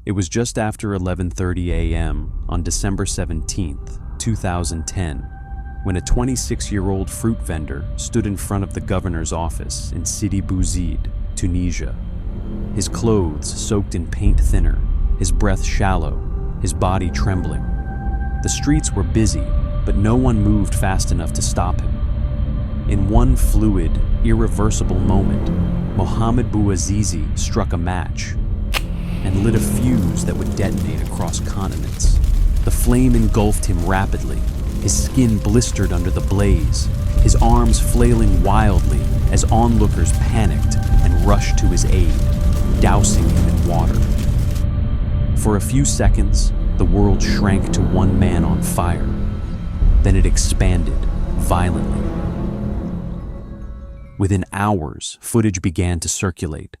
It was just after 11:30 a.m. on December 17th, 2010, when a 26-year-old fruit vendor stood in front of the governor's office in Sidi Bouzid, Tunisia. His clothes soaked in paint thinner, his breath shallow, his body trembling. The streets were busy, but no one moved fast enough to stop him. In one fluid, irreversible moment, Mohamed Bouazizi struck a match and lit a fuse that would detonate across continents. The flame engulfed him rapidly, his skin blistered under the blaze, his arms flailing wildly as onlookers panicked and rushed to his aid, dousing him in water. For a few seconds, the world shrank to one man on fire. Then it expanded violently. Within hours, footage began to circulate,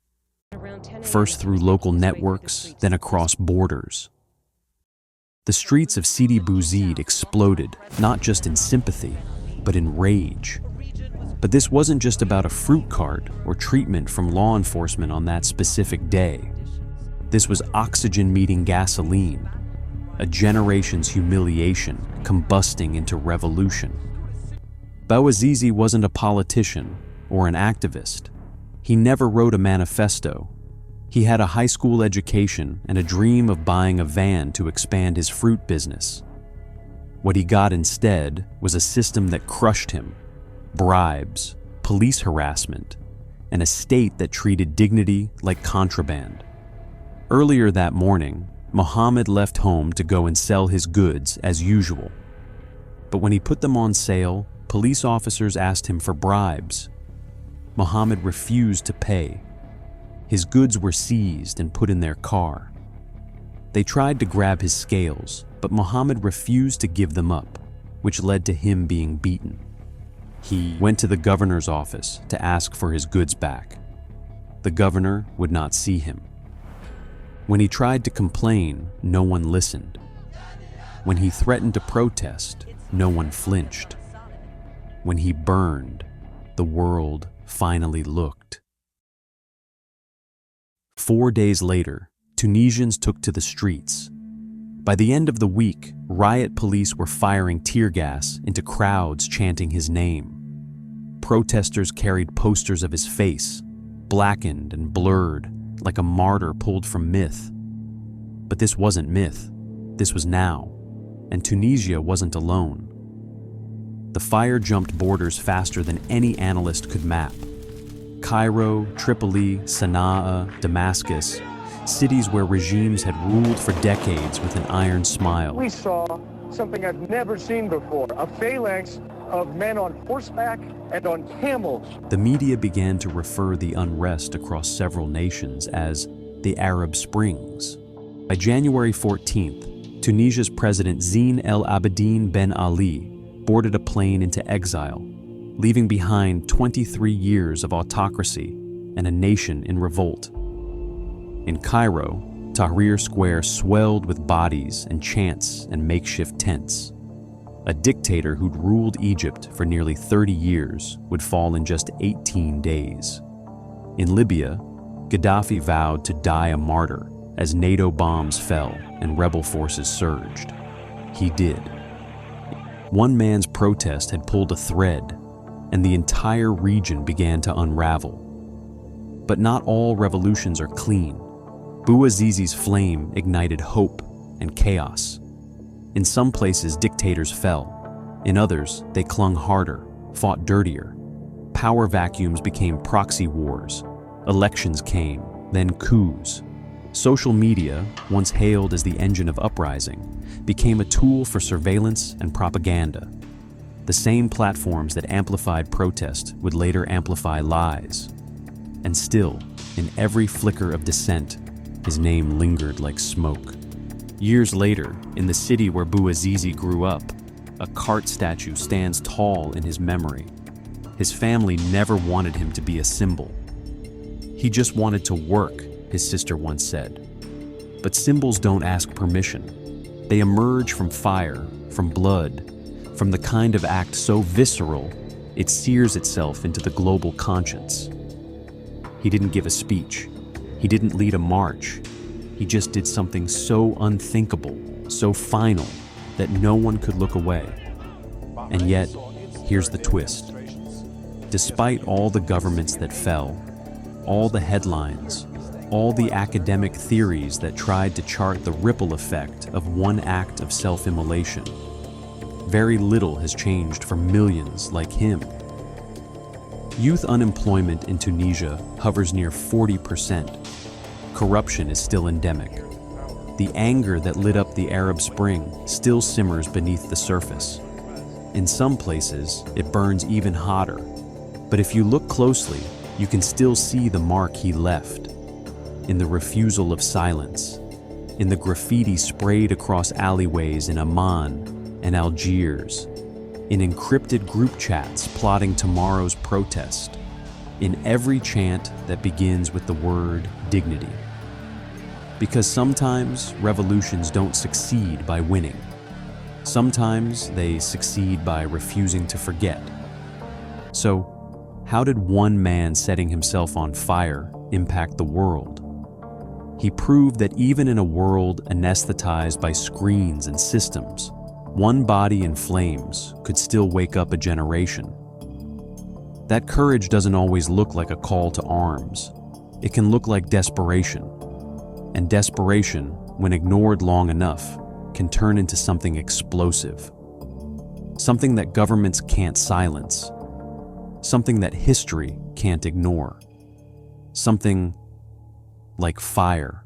first through local networks, then across borders. The streets of Sidi Bouzid exploded, not just in sympathy, but in rage. But this wasn't just about a fruit cart or treatment from law enforcement on that specific day. This was oxygen meeting gasoline, a generation's humiliation combusting into revolution. Bouazizi wasn't a politician or an activist. He never wrote a manifesto. He had a high school education and a dream of buying a van to expand his fruit business. What he got instead was a system that crushed him: bribes, police harassment, and a state that treated dignity like contraband. Earlier that morning, Mohamed left home to go and sell his goods as usual. But when he put them on sale, police officers asked him for bribes. Mohamed refused to pay. His goods were seized and put in their car. They tried to grab his scales, but Mohamed refused to give them up, which led to him being beaten. He went to the governor's office to ask for his goods back. The governor would not see him. When he tried to complain, no one listened. When he threatened to protest, no one flinched. When he burned, the world finally looked. 4 days later, Tunisians took to the streets. By the end of the week, riot police were firing tear gas into crowds chanting his name. Protesters carried posters of his face, blackened and blurred, like a martyr pulled from myth. But this wasn't myth. This was now. And Tunisia wasn't alone. The fire jumped borders faster than any analyst could map. Cairo, Tripoli, Sana'a, Damascus, cities where regimes had ruled for decades with an iron smile. We saw something I've never seen before, a phalanx of men on horseback and on camels. The media began to refer the unrest across several nations as the Arab Springs. By January 14th, Tunisia's president Zine El Abidine Ben Ali boarded a plane into exile, leaving behind 23 years of autocracy and a nation in revolt. In Cairo, Tahrir Square swelled with bodies and chants and makeshift tents. A dictator who'd ruled Egypt for nearly 30 years would fall in just 18 days. In Libya, Gaddafi vowed to die a martyr as NATO bombs fell and rebel forces surged. He did. One man's protest had pulled a thread, and the entire region began to unravel. But not all revolutions are clean. Bouazizi's flame ignited hope and chaos. In some places, dictators fell. In others, they clung harder, fought dirtier. Power vacuums became proxy wars. Elections came, then coups. Social media, once hailed as the engine of uprising, became a tool for surveillance and propaganda. The same platforms that amplified protest would later amplify lies. And still, in every flicker of dissent, his name lingered like smoke. Years later, in the city where Bouazizi grew up, a cart statue stands tall in his memory. His family never wanted him to be a symbol. He just wanted to work, his sister once said. But symbols don't ask permission. They emerge from fire, from blood, from the kind of act so visceral, it sears itself into the global conscience. He didn't give a speech. He didn't lead a march. He just did something so unthinkable, so final, that no one could look away. And yet, here's the twist. Despite all the governments that fell, all the headlines, all the academic theories that tried to chart the ripple effect of one act of self-immolation, very little has changed for millions like him. Youth unemployment in Tunisia hovers near 40%. Corruption is still endemic. The anger that lit up the Arab Spring still simmers beneath the surface. In some places, it burns even hotter. But if you look closely, you can still see the mark he left. In the refusal of silence, in the graffiti sprayed across alleyways in Amman and Algiers, in encrypted group chats plotting tomorrow's protest, in every chant that begins with the word dignity. Because sometimes revolutions don't succeed by winning. Sometimes they succeed by refusing to forget. So, how did one man setting himself on fire impact the world? He proved that even in a world anesthetized by screens and systems, one body in flames could still wake up a generation. That courage doesn't always look like a call to arms. It can look like desperation. And desperation, when ignored long enough, can turn into something explosive. Something that governments can't silence. Something that history can't ignore. Something like fire.